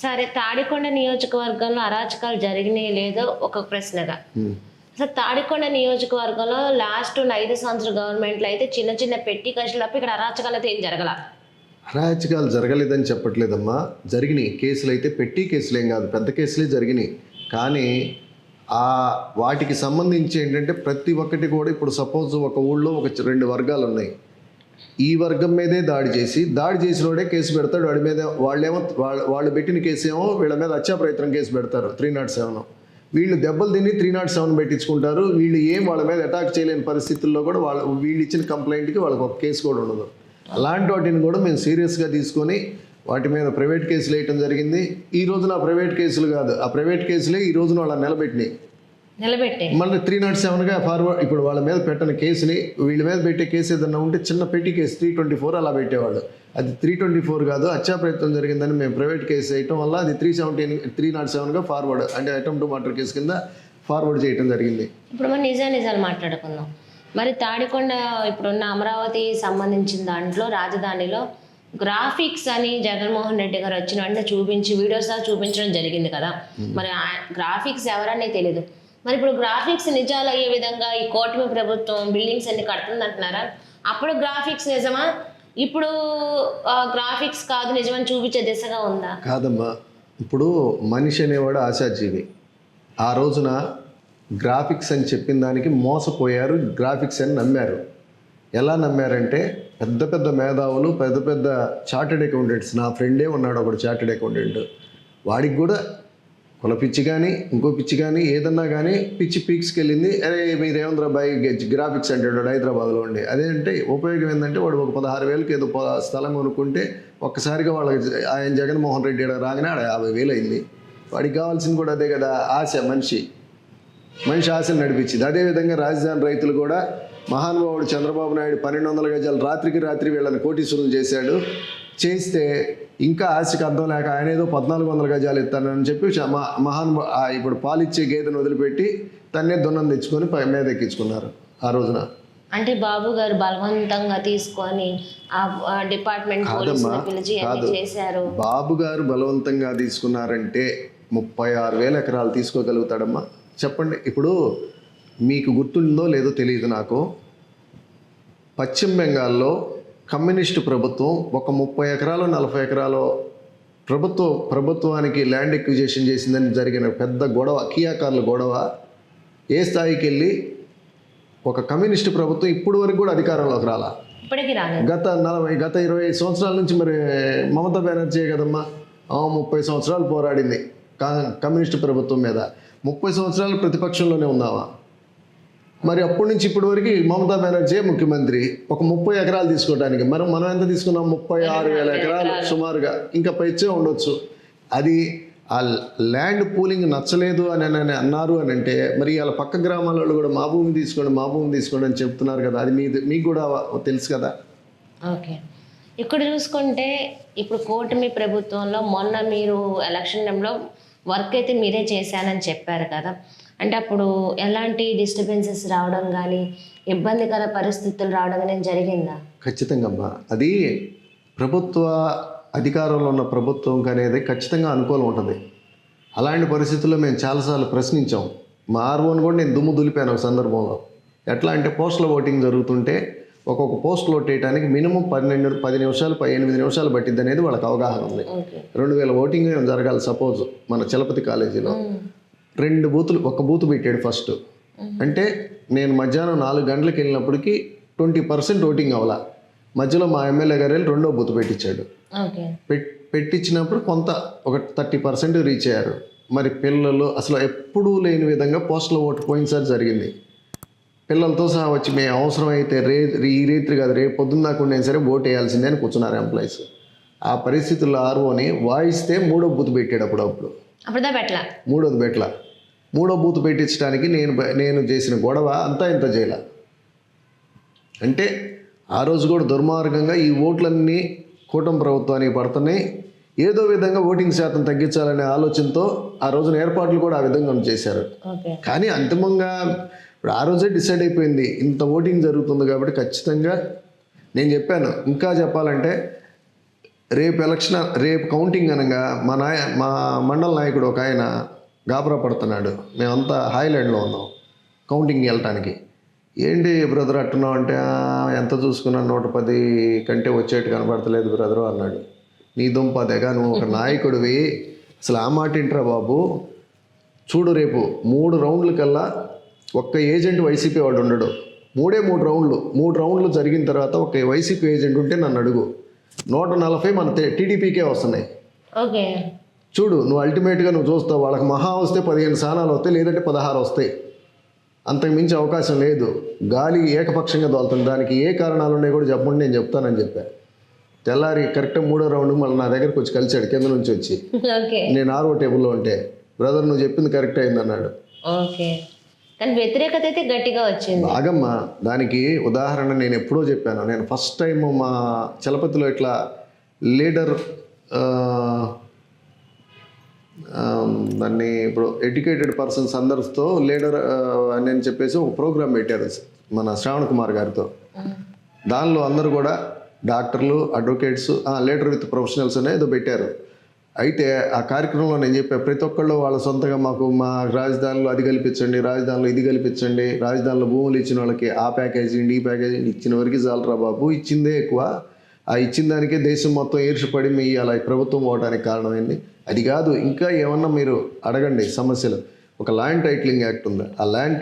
సరే, తాడికొండ నియోజకవర్గంలో అరాచకాలు జరిగినాయి లేదో ఒక ప్రశ్నగా. అసలు తాడికొండ నియోజకవర్గంలో లాస్ట్ 5 సంవత్సరాల గవర్నమెంట్లో అయితే చిన్న చిన్న పెట్టి కషలు తప్ప ఇక్కడ అరాచకాలు అయితే ఏం జరగల. అరాచకాలు జరగలేదని చెప్పట్లేదమ్మా, జరిగినాయి. కేసులు అయితే పెట్టి కేసులు ఏం కాదు, పెద్ద కేసులే జరిగినాయి. కానీ వాటికి సంబంధించి ఏంటంటే ప్రతి ఒక్కటి కూడా ఇప్పుడు సపోజ్ ఒక ఊళ్ళో ఒక 2 వర్గాలు ఉన్నాయి. ఈ వర్గం మీదే దాడి చేసినోడే కేసు పెడతాడు. వాడి మీద వాళ్ళు పెట్టిన కేసు ఏమో వీళ్ళ మీద హత్యా ప్రయత్నం కేసు పెడతారు 307. వీళ్ళు దెబ్బలు తిని 307 పెట్టించుకుంటారు. వీళ్ళు వాళ్ళ మీద అటాక్ చేయలేని పరిస్థితుల్లో కూడా వీళ్ళు ఇచ్చిన కంప్లైంట్కి వాళ్ళకి ఒక కేసు కూడా ఉండదు. అలాంటి వాటిని కూడా మేము సీరియస్గా తీసుకొని వాటి మీద ప్రైవేట్ కేసులు వేయటం జరిగింది. ఈ రోజున ఆ ప్రైవేట్ కేసులు కాదు, ఆ ప్రైవేట్ కేసులే ఈ రోజున వాళ్ళని నిలబెట్టి మళ్ళీ 307గా ఫార్వర్డ్. ఇప్పుడు వాళ్ళ మీద పెట్టిన కేసుని వీళ్ళ మీద పెట్టే కేసు ఏదన్నా ఉంటే చిన్న పెట్టి కేసు 324 అలా పెట్టేవాళ్ళు. అది 324 కాదు, హత్యా ప్రయత్నం జరిగిందని మేము ప్రైవేట్ కేసు వేయటం వల్ల అది 307గా ఫార్వర్డ్, అంటే అటెంప్ట్ టు మర్డర్ కేసు కింద ఫార్వర్డ్ చేయడం జరిగింది. ఇప్పుడు మనం నిజాలు మాట్లాడుకుందాం. మరి తాడికొండ ఇప్పుడున్న అమరావతి సంబంధించిన దాంట్లో రాజధానిలో గ్రాఫిక్స్ అని జగన్మోహన్ రెడ్డి గారు వచ్చిన వెంటనే చూపించి వీడియోస్ చూపించడం జరిగింది కదా. మరి గ్రాఫిక్స్ ఎవరనే తెలియదు. మరి ఇప్పుడు గ్రాఫిక్స్ నిజాలు అయ్యే విధంగా ఈ కూటమి ప్రభుత్వం బిల్డింగ్స్ అన్ని కడుతుంది అంటున్నారా? అప్పుడు గ్రాఫిక్స్ నిజమా, ఇప్పుడు గ్రాఫిక్స్ కాదు నిజమని చూపించే దిశగా ఉందా? కాదమ్మా, ఇప్పుడు మనిషి అనేవాడు ఆశాజీవి. ఆ రోజున గ్రాఫిక్స్ అని చెప్పిన దానికి మోసపోయారు, గ్రాఫిక్స్ అని నమ్మారు. ఎలా నమ్మారంటే పెద్ద పెద్ద మేధావులు, పెద్ద పెద్ద చార్టెడ్ అకౌంటెంట్స్, నా ఫ్రెండే ఉన్నాడు ఒకడు చార్టెడ్ అకౌంటెంట్, వాడికి కూడా కుల పిచ్చి కానీ ఇంకో పిచ్చి కానీ ఏదన్నా కానీ పిచ్చి పీక్స్కి వెళ్ళింది. అరే మీరేమంద్రా బాయ్ గ్రాఫిక్స్ అంటాడు హైదరాబాద్లో ఉండి. అదేంటే ఉపయోగం ఏంటంటే వాడు ఒక 16,000కి ఏదో స్థలం కొనుక్కుంటే ఒక్కసారిగా వాళ్ళకి ఆయన జగన్మోహన్ రెడ్డి రాగానే ఆడ 50,000 అయింది. వాడికి కావాల్సింది కూడా అదే కదా, ఆశ. మనిషి ఆశను నడిపించింది. అదేవిధంగా రాజధాని రైతులు కూడా మహానుభావుడు చంద్రబాబు నాయుడు 1,200 గజాలు రాత్రికి వీళ్ళని కోటీశ్వరులు చేస్తే ఇంకా ఆశకి అర్థం లేక ఆయన ఏదో 1,400 గజాలు ఇస్తానని చెప్పి ఇప్పుడు పాలిచ్చే గేదెను వదిలిపెట్టి తన్నే దున్నం తెచ్చుకొని మీద ఎక్కించుకున్నారు ఆ రోజున. అంటే బాబు గారు బలవంతంగా తీసుకొని ఆ డిపార్ట్మెంట్ చేశారు. బాబు గారు బలవంతంగా తీసుకున్నారంటే 36,000 ఎకరాలు తీసుకోగలుగుతాడమ్మా? చెప్పండి. ఇప్పుడు మీకు గుర్తుందో లేదో తెలియదు నాకు, పశ్చిమ బెంగాల్లో కమ్యూనిస్టు ప్రభుత్వం ఒక 30 ఎకరాలు 40 ఎకరాలు ప్రభుత్వానికి ల్యాండ్ ఎక్విజేషన్ చేసిందని జరిగిన పెద్ద గొడవ, కియాకార్ల గొడవ ఏ స్థాయికి వెళ్ళి ఒక కమ్యూనిస్టు ప్రభుత్వం ఇప్పుడు వరకు కూడా అధికారంలోకి రాలా. గత 20 సంవత్సరాల నుంచి మరి మమతా బెనర్జీ కదమ్మా 30 సంవత్సరాలు పోరాడింది కమ్యూనిస్టు ప్రభుత్వం మీద. 30 సంవత్సరాలు ప్రతిపక్షంలోనే ఉందామా? మరి అప్పటి నుంచి ఇప్పటి వరకు మమతా బెనర్జీ ముఖ్యమంత్రి. ఒక 30 ఎకరాలు తీసుకోవడానికి మనం ఎంత తీసుకున్నాం? 36,000 ఎకరాలు సుమారుగా, ఇంకా పైచే ఉండొచ్చు. అది ఆ ల్యాండ్ పూలింగ్ నచ్చలేదు అని అన్నారు అని అంటే మరి వాళ్ళ పక్క గ్రామాలలో కూడా మా భూమి తీసుకోండి అని చెప్తున్నారు కదా. అది మీకు కూడా తెలుసు కదా. ఓకే, ఇక్కడ చూసుకుంటే ఇప్పుడు కూటమి ప్రభుత్వంలో మొన్న మీరు ఎలక్షన్ టైంలో వర్క్ అయితే మీరే చేశానని చెప్పారు కదా. అంటే అప్పుడు ఎలాంటి డిస్టర్బెన్సెస్ రావడం కానీ ఇబ్బందికర పరిస్థితులు రావడం కానీ జరిగిందా? ఖచ్చితంగా అమ్మా, అది ప్రభుత్వ అధికారంలో ఉన్న ప్రభుత్వం అనేది ఖచ్చితంగా అనుకూలం ఉంటుంది. అలాంటి పరిస్థితుల్లో మేము చాలాసార్లు ప్రశ్నించాం. మా ఆర్ఓని కూడా నేను దుమ్ము దులిపాను ఒక సందర్భంలో. ఎట్లా అంటే పోస్టుల ఓటింగ్ జరుగుతుంటే ఒక్కొక్క పోస్టులు ఓట్ వేయడానికి మినిమం 10 నిమిషాలు 8 నిమిషాలు పట్టిద్ది అనేది వాళ్ళకి అవగాహన ఉంది. 2,000 ఓటింగ్ జరగాలి సపోజ్ మన చలపతి కాలేజీలో. 2 బూతులు, ఒక బూత్ పెట్టాడు ఫస్ట్. అంటే నేను మధ్యాహ్నం 4 గంటలకు వెళ్ళినప్పటికీ 20% ఓటింగ్ అవ్వాల. మధ్యలో మా ఎమ్మెల్యే గారు వెళ్ళి 2వ బూత్ పెట్టించాడు. పెట్టించినప్పుడు కొంత ఒక 30% రీచ్ అయ్యారు. మరి పిల్లలు అసలు ఎప్పుడూ లేని విధంగా పోస్టుల ఓటు పోయినసారి జరిగింది. పిల్లలతో సహా వచ్చి మేము అవసరం అయితే ఈ రేత్రి కాదు రేపు పొద్దున్న దాకా ఉండేది సరే ఓటు వేయాల్సిందే అని కూర్చున్నారు ఎంప్లాయీస్. ఆ పరిస్థితుల్లో ఆర్ఓని వాయిస్తే 3వ బూత్ పెట్టాడు. అప్పుడప్పుడు 3వది పెట్టలా. 3వ బూత్ పెట్టించడానికి నేను చేసిన గొడవ అంతా ఇంత చేయాల. అంటే ఆ రోజు కూడా దుర్మార్గంగా ఈ ఓట్లన్నీ కూటమి ప్రభుత్వానికి పడుతున్నాయి. ఏదో విధంగా ఓటింగ్ శాతం తగ్గించాలనే ఆలోచనతో ఆ రోజున ఏర్పాట్లు కూడా ఆ విధంగా చేశారు. కానీ అంతిమంగా ఇప్పుడు ఆ రోజే డిసైడ్ అయిపోయింది ఇంత ఓటింగ్ జరుగుతుంది కాబట్టి ఖచ్చితంగా నేను చెప్పాను. ఇంకా చెప్పాలంటే రేపు కౌంటింగ్ అనగా మా మండల నాయకుడు ఒక ఆయన గాబరా పడుతున్నాడు. మేమంతా హాయిలాండ్లో ఉన్నాం కౌంటింగ్కి వెళ్ళటానికి. ఏంటి బ్రదర్ అట్టున్నావు అంటే, ఎంత చూసుకున్నా 110 కంటే వచ్చేట్టు కనపడతలేదు బ్రదరు అన్నాడు. నీ దుంప దగ్గర నువ్వు ఒక నాయకుడివి, అసలు ఆ మాట ఏంట్రా బాబు. చూడు, రేపు 3 రౌండ్ల కల్లా ఒక్క ఏజెంట్ వైసీపీ వాడు ఉండడు. 3 రౌండ్లు జరిగిన తర్వాత ఒక వైసీపీ ఏజెంట్ ఉంటే నన్ను అడుగు. 140 మన టీడీపీకే వస్తున్నాయి. ఓకే, చూడు నువ్వు అల్టిమేట్గా నువ్వు చూస్తావు. వాళ్ళకి మహా వస్తే 15 స్థానాలు వస్తాయి, లేదంటే 16 వస్తాయి. అంతకు మించి అవకాశం లేదు. గాలి ఏకపక్షంగా దోలుతుంది. దానికి ఏ కారణాలు ఉన్నాయి కూడా చెప్పండి, నేను చెప్తానని చెప్పా. తెల్లారి కరెక్ట్గా 3వ రౌండ్ మళ్ళీ నా దగ్గరకు వచ్చి కలిసాడు కింద నుంచి వచ్చి. నేను 6వ టేబుల్లో ఉంటే, బ్రదర్ నువ్వు చెప్పింది కరెక్ట్ అయింది అన్నాడు. ఓకే, కానీ వ్యతిరేకత అయితే గట్టిగా వచ్చింది. బాగమ్మా, దానికి ఉదాహరణ నేను ఎప్పుడో చెప్పాను. నేను ఫస్ట్ టైం మా చలపతిలో ఇట్లా లీడర్ దాన్ని ఇప్పుడు ఎడ్యుకేటెడ్ పర్సన్స్ అందరితో లీడర్ అని చెప్పేసి ఒక ప్రోగ్రామ్ పెట్టారు మన శ్రావణ్ కుమార్ గారితో. దానిలో అందరూ కూడా డాక్టర్లు, అడ్వకేట్స్, లీడర్ విత్ ప్రొఫెషనల్స్ అనేది పెట్టారు. అయితే ఆ కార్యక్రమంలో నేను చెప్పా, ప్రతి ఒక్కళ్ళు వాళ్ళ సొంతంగా మాకు మా రాజధానిలో అది కల్పించండి, రాజధానిలో ఇది కల్పించండి, రాజధానిలో భూములు ఇచ్చిన వాళ్ళకి ఆ ప్యాకేజీ ఈ ప్యాకేజీ ఇచ్చిన వరకు చాలరా బాబు, ఇచ్చిందే ఎక్కువ. ఆ ఇచ్చిన దానికే దేశం మొత్తం ఈర్షపడి మీ అలా ప్రభుత్వం పోవడానికి కారణమైంది. అది కాదు, ఇంకా ఏమన్నా మీరు అడగండి సమస్యలు. ఒక ల్యాండ్ టైటిలింగ్ యాక్ట్ ఉంది. ఆ ల్యాండ్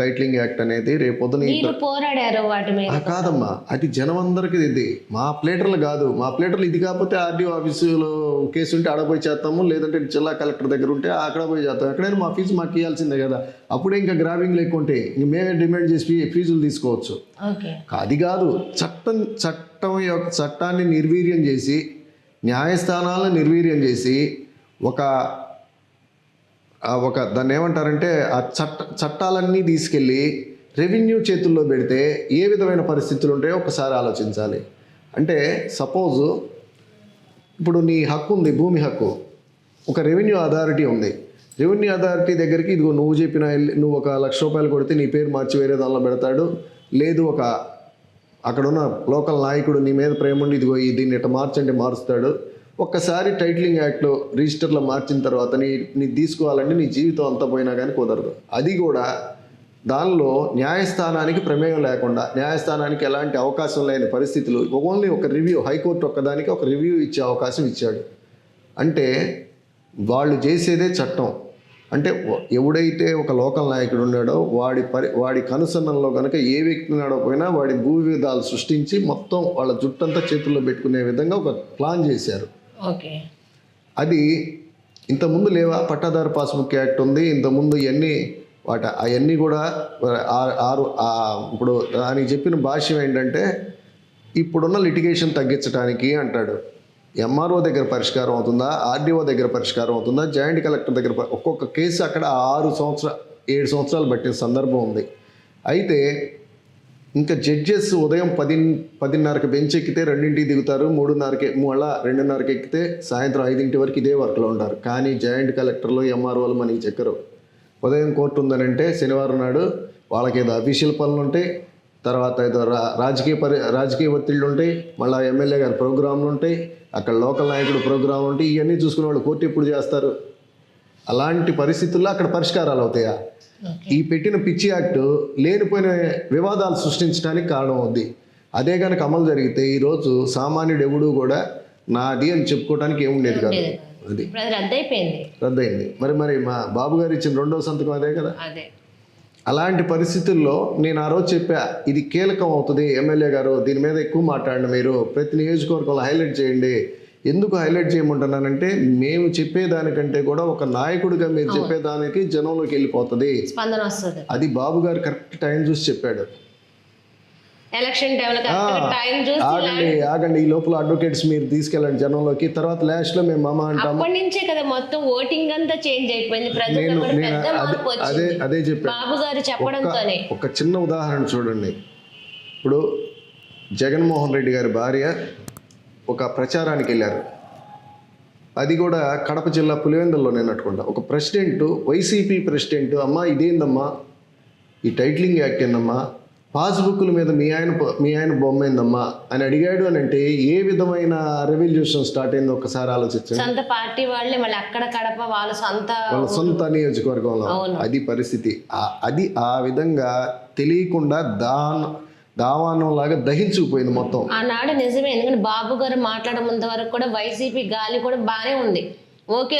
టైటిలింగ్ యాక్ట్ అనేది రేపొద్దున పోరాడారు వాటి మీద. కాదమ్మా, అది జనం అందరికీ ఇది. మా ప్లేటర్లు కాదు, మా ప్లేటర్లు ఇది కాకపోతే ఆర్డీఓ ఆఫీసులో కేసు ఉంటే ఆడపోయి చేస్తాము, లేదంటే జిల్లా కలెక్టర్ దగ్గర ఉంటే అక్కడ పోయి చేస్తాం. ఎక్కడైనా మా ఫీజు మాకు ఇవ్వాల్సిందే కదా. అప్పుడే ఇంకా గ్రాబింగ్ లేకుంటే ఇంక మేమే డిమాండ్ చేసి ఫీజులు తీసుకోవచ్చు. అది కాదు, చట్టాన్ని నిర్వీర్యం చేసి, న్యాయస్థానాలను నిర్వీర్యం చేసి ఒక దాన్ని ఏమంటారంటే ఆ చట్టాలన్నీ తీసుకెళ్ళి రెవెన్యూ చేతుల్లో పెడితే ఏ విధమైన పరిస్థితులు ఉంటాయో ఒకసారి ఆలోచించాలి. అంటే సపోజ్ ఇప్పుడు నీ హక్కు ఉంది, భూమి హక్కు. ఒక రెవెన్యూ అథారిటీ ఉంది. రెవెన్యూ అథారిటీ దగ్గరికి ఇదిగో నువ్వు చెప్పిన నువ్వు 1 లక్ష రూపాయలు కొడితే నీ పేరు మార్చి వేరే దానిలో పెడతాడు. లేదు, అక్కడున్న లోకల్ నాయకుడు నీ మీద ప్రేమ ఉండి ఇదిగో దీన్ని ఇట్లా మార్చంటే మారుస్తాడు. ఒక్కసారి టైటిలింగ్ యాక్ట్లో రిజిస్టర్లో మార్చిన తర్వాత నీ తీసుకోవాలంటే నీ జీవితం అంతా పోయినా కానీ కుదరదు. అది కూడా దానిలో న్యాయస్థానానికి ప్రమేయం లేకుండా, న్యాయస్థానానికి ఎలాంటి అవకాశం లేని పరిస్థితులు, ఓన్లీ ఒక రివ్యూ, హైకోర్టు ఒక్కదానికి ఒక రివ్యూ ఇచ్చే అవకాశం ఇచ్చాడు. అంటే వాళ్ళు చేసేదే చట్టం. అంటే ఎవడైతే ఒక లోకల్ నాయకుడు ఉన్నాడో వాడి కనుసన్నల్లో కనుక ఏ వ్యక్తి నడవపోయినా వాడి భూ వివాదాలు సృష్టించి మొత్తం వాళ్ళ జుట్టంతా చేతుల్లో పెట్టుకునే విధంగా ఒక ప్లాన్ చేశారు. అది ఇంతకుముందు లేవా? పట్టాదారు పాస్బుక్ యాక్ట్ ఉంది. ఇంతకుముందు అవన్నీ కూడా ఇప్పుడు దానికి చెప్పిన భాష్యం ఏంటంటే ఇప్పుడున్న లిటిగేషన్ తగ్గించడానికి అంటాడు. ఎంఆర్ఓ దగ్గర పరిష్కారం అవుతుందా, ఆర్డీఓ దగ్గర పరిష్కారం అవుతుందా, జాయింట్ కలెక్టర్ దగ్గర ఒక్కొక్క కేసు అక్కడ 7 సంవత్సరాలు పట్టిన సందర్భం ఉంది. అయితే ఇంకా జడ్జెస్ ఉదయం 10:30కి బెంచ్ ఎక్కితే 2ంటికి దిగుతారు, 3:30కి మళ్ళీ 2:30కి ఎక్కితే సాయంత్రం 5 వరకు ఇదే వర్క్లో ఉంటారు. కానీ జాయింట్ కలెక్టర్లు, ఎంఆర్ఓలు మనకి చెక్కరు. ఉదయం కోర్టు ఉందనంటే శనివారం నాడు వాళ్ళకి ఏదో అఫీషియల్ పనులు ఉంటాయి, తర్వాత ఏదో రాజకీయ ఒత్తిళ్ళు ఉంటాయి, మళ్ళీ ఎమ్మెల్యే గారి ప్రోగ్రాంలు ఉంటాయి, అక్కడ లోకల్ నాయకుడు ప్రోగ్రాంలు ఉంటాయి. ఇవన్నీ చూసుకునే వాళ్ళు కోర్టు ఎప్పుడు చేస్తారు? అలాంటి పరిస్థితుల్లో అక్కడ పరిష్కారాలు అవుతాయా? ఈ పెట్టిన పిచ్చి యాక్ట్ లేనిపోయిన వివాదాలు సృష్టించడానికి కారణం అవుద్ది. అదే కనుక అమలు జరిగితే ఈరోజు సామాన్యుడు ఎవడు కూడా నాది అని చెప్పుకోవడానికి ఏముండేది కాదు. అది రద్దయింది. మరి మా బాబు గారు ఇచ్చిన 2వ సంతకం అదే కదా. అలాంటి పరిస్థితుల్లో నేను ఆ రోజు చెప్పా, ఇది కీలకం అవుతుంది. ఎమ్మెల్యే గారు దీని మీద ఎక్కువ మాట్లాడండి, మీరు ప్రతి నియోజకవర్గంలో హైలైట్ చేయండి. ఎందుకు హైలైట్ చేయమంటున్నానంటే మేము చెప్పేదానికంటే కూడా ఒక నాయకుడిగా మీరు చెప్పేదానికి జనంలోకి వెళ్ళిపోతుంది, స్పందన వస్తుంది. అది బాబు గారు కరెక్ట్ టైం చూసి చెప్పాడు. ఎలక్షన్ టైం చూసి ఆగండి ఈ లోపల అడ్వకేట్స్ మీరు తీసుకెళ్ళండి జనంలోకి, తర్వాత లాస్ట్ లో మేము మామ అంటాము. అప్పటి నుంచే కదా మొత్తం ఓటింగ్ అంతా చేంజ్ అయిపోయింది. అదే చెప్పాను బాబు గారు చెప్పడంతోనే. ఒక చిన్న ఉదాహరణ చూడండి. ఇప్పుడు జగన్మోహన్ రెడ్డి గారి భార్య ఒక ప్రచారానికి వెళ్ళారు. అది కూడా కడప జిల్లా పులివెందుల్లో నేనట్టుకుంటా. ఒక ప్రెసిడెంట్, వైసీపీ ప్రెసిడెంట్, అమ్మా ఇదేందమ్మా ఈ టైటిలింగ్ యాక్ట్ ఏందమ్మా, పాస్బుక్ల మీద మీ ఆయన బొమ్మ ఏందమ్మా అని అడిగాడు అని అంటే ఏ విధమైన రెవల్యూషన్ స్టార్ట్ అయిందో ఒక్కసారి ఆలోచించండి. సొంత పార్టీ వాళ్ళే మళ్ళీ అక్కడ కడప వాళ్ళ సొంత నియోజకవర్గంలో అది పరిస్థితి. అది ఆ విధంగా తెలియకుండా దావానంలాగా దహించుకుపోయింది మొత్తం. ఆనాడు నిజమే, ఎందుకంటే బాబు గారు మాట్లాడమంత వరకు కూడా వైసీపీ గాలి కూడా బాగానే ఉంది. ఓకే,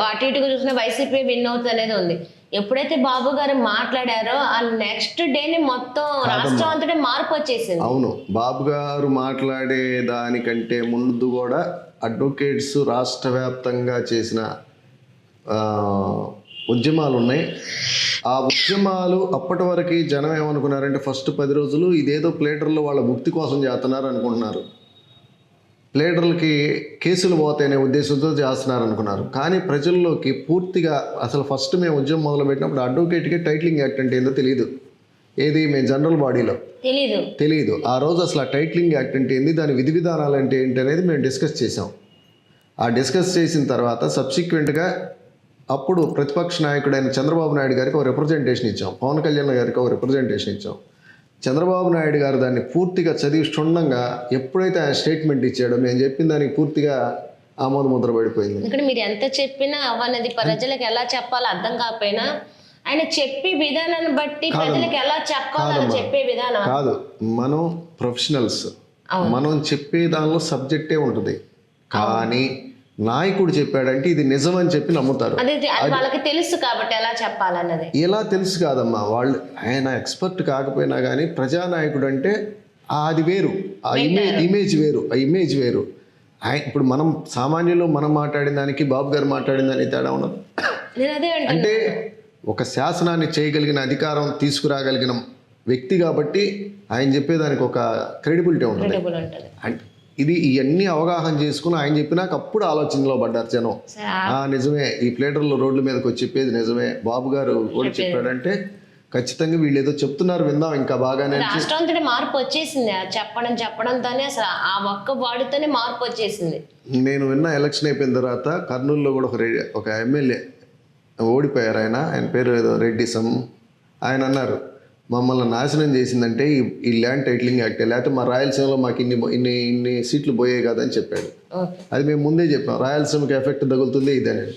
అటు ఇటుగా చూసిన వైసీపీ విన్ అవుతుంది అనేది ఉంది. ఎప్పుడైతే బాబు గారు మాట్లాడారో ఆ నెక్స్ట్ డేనే మొత్తం రాష్ట్రం అంతటా మార్పు వచ్చేసింది. అవును, బాబు గారు మాట్లాడే దానికంటే ముందు కూడా అడ్వకేట్స్ రాష్ట్ర వ్యాప్తంగా చేసిన ఉద్యమాలు ఉన్నాయి. ఆ ఉద్యమాలు అప్పటి వరకు జనం ఏమనుకున్నారంటే ఫస్ట్ 10 రోజులు ఇదేదో ప్లేటర్లు వాళ్ళ ముక్తి కోసం చేస్తున్నారు అనుకుంటున్నారు, ప్లేటర్లకి కేసులు పోతాయనే ఉద్దేశంతో చేస్తున్నారు అనుకున్నారు. కానీ ప్రజల్లోకి పూర్తిగా అసలు ఫస్ట్ మేము ఉద్యమం మొదలుపెట్టినప్పుడు అడ్వకేట్కి టైటిలింగ్ యాక్ట్ అంటే ఏందో తెలియదు. ఏది మేము జనరల్ బాడీలో తెలియదు. ఆ రోజు అసలు ఆ టైటిలింగ్ యాక్ట్ అంటే ఏంది, దాని విధి విధానాలు అంటే ఏంటి అనేది మేము డిస్కస్ చేసాం. ఆ డిస్కస్ చేసిన తర్వాత సబ్సిక్వెంట్గా అప్పుడు ప్రతిపక్ష నాయకుడైన చంద్రబాబు నాయుడు గారికి ఒక రిప్రజెంటేషన్ ఇచ్చాం, పవన్ కళ్యాణ్ గారికి ఒక రిప్రజెంటేషన్ ఇచ్చాం. చంద్రబాబు నాయుడు గారు దాన్ని పూర్తిగా చదివి క్షుణ్ణంగా ఎప్పుడైతే ఆయన స్టేట్మెంట్ ఇచ్చాడో నేను చెప్పిన దానికి పూర్తిగా ఆమోద ముద్ర పడిపోయింది. ఇక్కడ మీరు ఎంత చెప్పినా అవన్నది ప్రజలకు ఎలా చెప్పాలో అర్థం కాకపోయినా ఆయన చెప్పే విధానాన్ని బట్టి ప్రజలకు ఎలా చెప్పాలో చెప్పే విధానం కాదు. మనం ప్రొఫెషనల్స్, మనం చెప్పే దానిలో సబ్జెక్టే ఉంటుంది. కానీ నాయకుడు చెప్పాడంటే ఇది నిజం అని చెప్పి నమ్ముతారు. అది వాళ్ళకి తెలుసు కాబట్టి ఎలా చెప్పాలన్నది. ఎలా తెలుసు కాదమ్మా, వాళ్ళు ఆయన ఎక్స్పర్ట్ కాకపోయినా కానీ ప్రజానాయకుడు అంటే అది వేరు, ఆ ఇమేజ్ వేరు. ఇప్పుడు మనం సామాన్యులు మనం మాట్లాడిన దానికి బాబు గారు మాట్లాడిన దానికి తేడా ఉండదు. అంటే ఒక శాసనాన్ని చేయగలిగిన అధికారం తీసుకురాగలిగిన వ్యక్తి కాబట్టి ఆయన చెప్పేదానికి ఒక క్రెడిబిలిటీ ఉంటుంది. అంటే ఇది ఇవన్నీ అవగాహన చేసుకుని ఆయన చెప్పినాక అప్పుడు ఆలోచనలో పడ్డారు జనం. నిజమే, ఈ ప్లేటర్లు రోడ్ల మీదకి వచ్చి చెప్పేది నిజమే, బాబు గారు కూడా చెప్పాడంటే ఖచ్చితంగా వీళ్ళు ఏదో చెప్తున్నారు విందాం ఇంకా బాగానే. రాష్ట్రం మార్పు వచ్చేసింది చెప్పడంతోనే అసలు ఆ ఒక్క వాడితోనే మార్పు వచ్చేసింది. నేను విన్న ఎలక్షన్ అయిపోయిన తర్వాత కర్నూలులో కూడా ఒక ఎమ్మెల్యే ఓడిపోయారు. ఆయన పేరు ఏదో రెడ్డి ఆయన అన్నారు, మమ్మల్ని నాశనం చేసిందంటే ఈ ల్యాండ్ టైటిలింగ్ యాక్ట్, లేకపోతే మా రాయలసీమలో మాకు ఇన్ని సీట్లు పోయాయి కదా అని చెప్పాడు. అది మేము ముందే చెప్పాం, రాయలసీమకి ఎఫెక్ట్ తగులుతుంది ఇదేనండి.